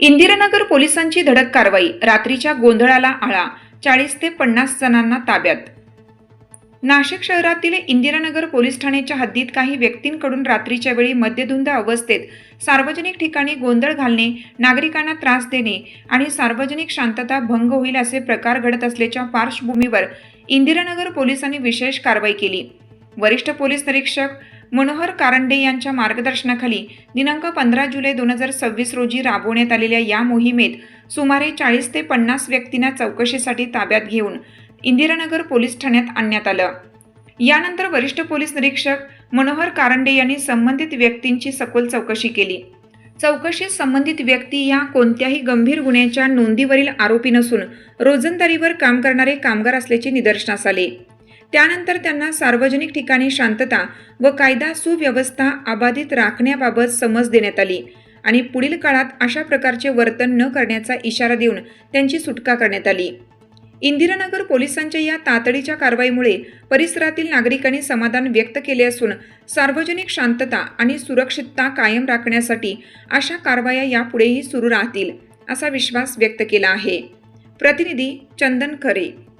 इंदिरानगर पोलिसांची धडक कारवाई, रात्रीच्या गोंधळाला आळा, 40 ते 50 जणांना ताब्यात. नाशिक शहरातील इंदिरानगर पोलीस ठाण्याच्या हद्दीत काही व्यक्तींकडून रात्रीच्या वेळी मद्यधुंद अवस्थेत सार्वजनिक ठिकाणी गोंधळ घालणे, नागरिकांना त्रास देणे आणि सार्वजनिक शांतता भंग होईल असे प्रकार घडत असल्याच्या पार्श्वभूमीवर इंदिरानगर पोलिसांनी विशेष कारवाई केली. वरिष्ठ पोलीस निरीक्षक मनोहर कारंडे यांच्या मार्गदर्शनाखाली दिनांक 15 जुलै 2026 रोजी राबवण्यात आलेल्या या मोहिमेत सुमारे 40 ते 50 व्यक्तींना चौकशीसाठी ताब्यात घेऊन इंदिरानगर पोलीस ठाण्यात आणण्यात आलं. यानंतर वरिष्ठ पोलीस निरीक्षक मनोहर कारंडे यांनी संबंधित व्यक्तींची सखोल चौकशी केली. चौकशीत संबंधित व्यक्ती या कोणत्याही गंभीर गुन्ह्याच्या नोंदीवरील आरोपी नसून रोजंदारीवर काम करणारे कामगार असल्याचे निदर्शनास आले. त्यानंतर त्यांना सार्वजनिक ठिकाणी शांतता व कायदा सुव्यवस्था अबाधित राखण्याबाबत समज देण्यात आली आणि पुढील काळात अशा प्रकारचे वर्तन न करण्याचा इशारा देऊन त्यांची सुटका करण्यात आली. इंदिरानगर पोलिसांच्या या तातडीच्या कारवाईमुळे परिसरातील नागरिकांनी समाधान व्यक्त केले असून सार्वजनिक शांतता आणि सुरक्षितता कायम राखण्यासाठी अशा कारवाया यापुढेही सुरू राहतील असा विश्वास व्यक्त केला आहे. प्रतिनिधी चंदन खरे.